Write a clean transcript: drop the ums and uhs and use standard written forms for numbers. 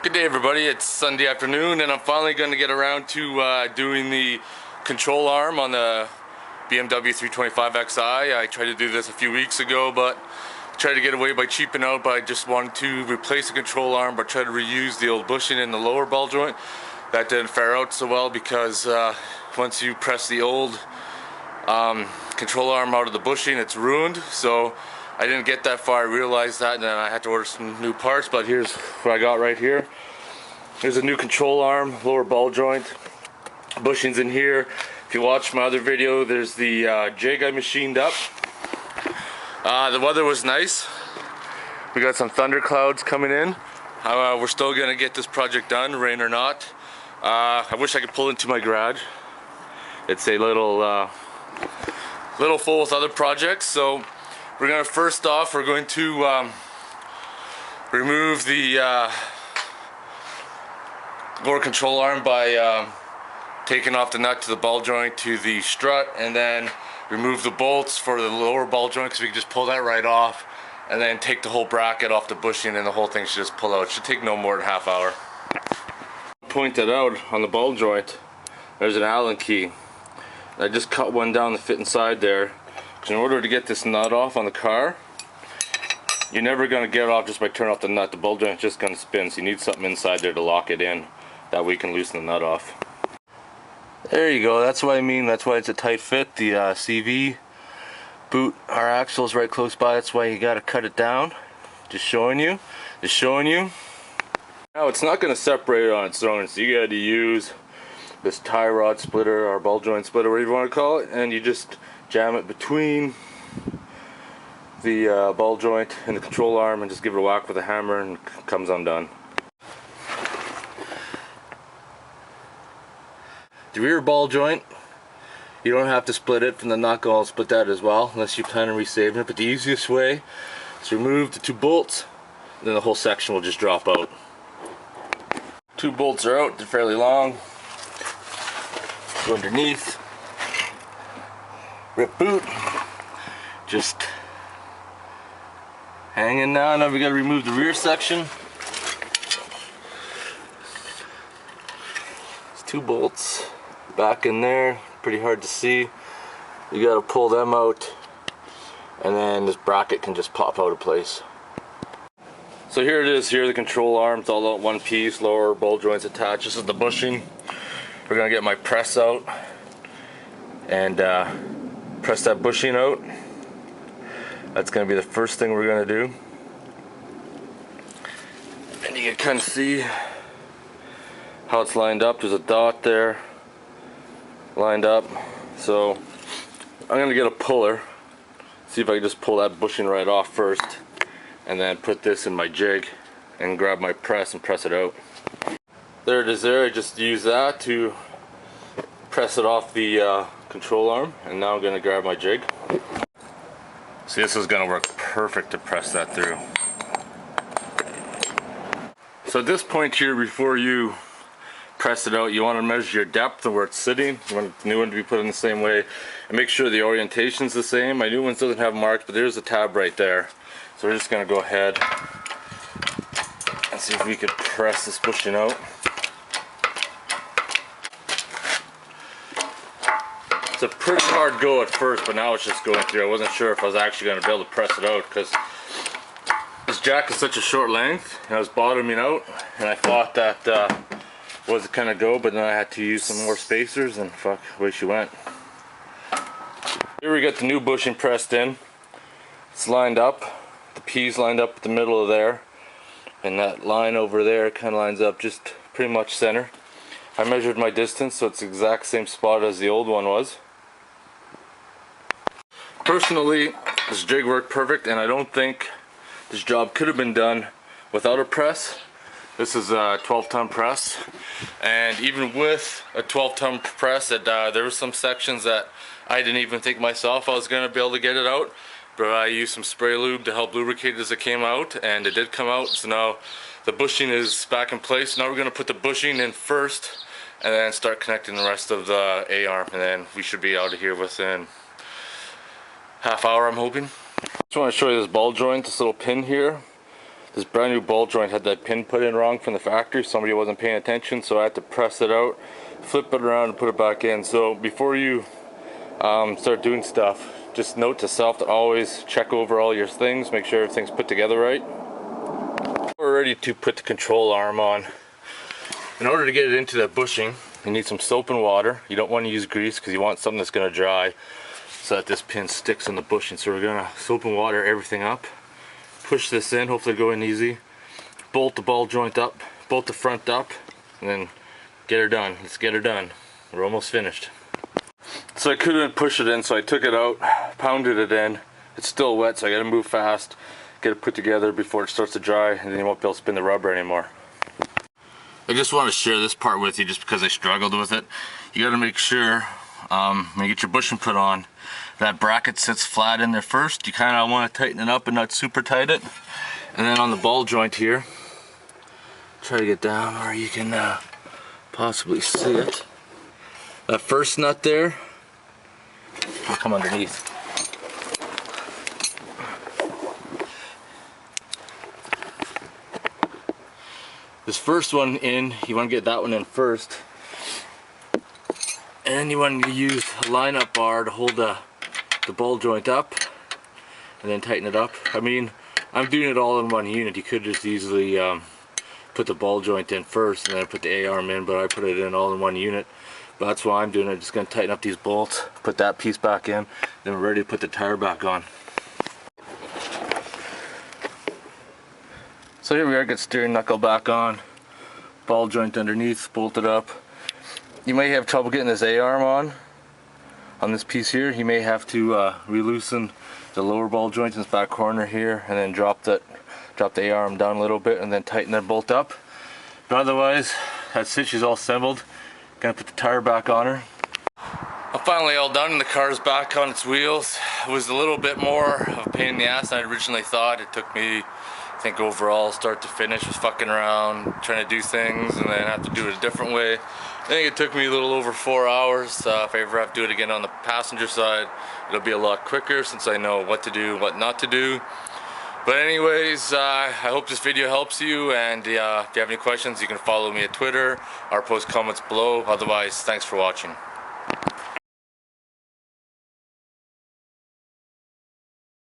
Good day everybody, it's Sunday afternoon and I'm finally going to get around to doing the control arm on the BMW E46 XI. I tried to do this a few weeks ago but tried to get away by cheaping out, but I just wanted to replace the control arm but try to reuse the old bushing in the lower ball joint. That didn't fare out so well because once you press the old control arm out of the bushing, it's ruined. So I didn't get that far. I realized that and then I had to order some new parts, but here's what I got right here. There's a new control arm, lower ball joint, bushings in here. If you watch my other video, there's the jig I machined up. The weather was nice. We got some thunder clouds coming in. We're still gonna get this project done, rain or not. I wish I could pull into my garage. It's a little full with other projects, so we're gonna first off, we're going to remove the lower control arm by taking off the nut to the ball joint to the strut, and then remove the bolts for the lower ball joint because we can just pull that right off, and then take the whole bracket off the bushing and the whole thing should just pull out. It should take no more than half hour. Pointed out on the ball joint, there's an Allen key. I just cut one down to fit inside there. In order to get this nut off on the car, you're never going to get it off just by turning off the nut. The ball joint's just going to spin, so you need something inside there to lock it in. That way you can loosen the nut off. There you go, that's what I mean, that's why it's a tight fit. The CV boot, our axle's right close by, that's why you got to cut it down. Just showing you. Now it's not going to separate on its own, so you got to use this tie rod splitter or ball joint splitter, whatever you want to call it, and you just jam it between the ball joint and the control arm and just give it a whack with a hammer and it comes undone. The rear ball joint, you don't have to split it from the nut. I'll split that as well unless you plan on resaving it, but the easiest way is to remove the two bolts, then the whole section will just drop out. Two bolts are out, they're fairly long. Go underneath, rip boot, just hanging now. Now we got to remove the rear section. It's two bolts back in there, pretty hard to see. You got to pull them out and then this bracket can just pop out of place. So here it is, here the control arms all out one piece, lower ball joints attached. This is the bushing. We're gonna get my press out and press that bushing out. That's gonna be the first thing we're gonna do. And you can kind of see how it's lined up. There's a dot there lined up. So I'm gonna get a puller, see if I can just pull that bushing right off first, and then put this in my jig and grab my press and press it out. There it is there. I just use that to press it off the control arm, and now I'm going to grab my jig. See, this is going to work perfect to press that through. So at this point here, before you press it out, you want to measure your depth of where it's sitting. You want the new one to be put in the same way, and make sure the orientation's the same. My new one doesn't have marks, but there's a tab right there. So we're just going to go ahead and see if we could press this bushing out. It's a pretty hard go at first, but now it's just going through. I wasn't sure if I was actually going to be able to press it out because this jack is such a short length and it was bottoming out, and I thought that was kind of go, but then I had to use some more spacers and fuck, away she went. Here we got the new bushing pressed in. It's lined up. The P's lined up at the middle of there, and that line over there kind of lines up just pretty much center. I measured my distance, so it's the exact same spot as the old one was. Personally, this jig worked perfect, and I don't think this job could have been done without a press. This is a 12-ton press, and even with a 12-ton press, there were some sections that I didn't even think myself I was going to be able to get it out. But I used some spray lube to help lubricate it as it came out, and it did come out. So now the bushing is back in place. Now we're going to put the bushing in first and then start connecting the rest of the A-arm, and then we should be out of here within half hour, I'm hoping. Just want to show you this ball joint, this little pin here. This brand new ball joint had that pin put in wrong from the factory. Somebody wasn't paying attention, so I had to press it out, flip it around, and put it back in. So before you start doing stuff, just note to self to always check over all your things, make sure everything's put together right. We're ready to put the control arm on. In order to get it into that bushing, you need some soap and water. You don't want to use grease because you want something that's going to dry so that this pin sticks on the bushing. So we're going to soap and water everything up. Push this in, hopefully go in easy. Bolt the ball joint up, bolt the front up, and then get her done. Let's get her done. We're almost finished. So I couldn't push it in, so I took it out, pounded it in. It's still wet, so I gotta move fast, get it put together before it starts to dry, and then you won't be able to spin the rubber anymore. I just want to share this part with you just because I struggled with it. You gotta make sure, when you get your bushing put on, that bracket sits flat in there first. You kind of want to tighten it up and not super tight it. And then on the ball joint here, try to get down where you can possibly see it. That first nut there, I'll come underneath. This first one in, you want to get that one in first. And you want to use a line-up bar to hold the ball joint up and then tighten it up. I mean, I'm doing it all in one unit. You could just easily put the ball joint in first and then put the A-arm in, but I put it in all in one unit. But that's why I'm doing it. I'm just going to tighten up these bolts, put that piece back in, then we're ready to put the tire back on. So here we are, get steering knuckle back on, ball joint underneath, bolted up. You may have trouble getting this A-arm on this piece here. You may have to re-loosen the lower ball joint in this back corner here, and then drop the A-arm down a little bit, and then tighten that bolt up. But otherwise, that stitch is all assembled. Gonna put the tire back on her. I'm finally all done, and the car's back on its wheels. It was a little bit more of a pain in the ass than I originally thought. It took me, I think overall, start to finish, was fucking around, trying to do things, and then have to do it a different way. I think it took me a little over 4 hours. If I ever have to do it again on the passenger side, it'll be a lot quicker since I know what to do, what not to do. But anyways, I hope this video helps you, and if you have any questions, you can follow me at Twitter or post comments below. Otherwise, thanks for watching.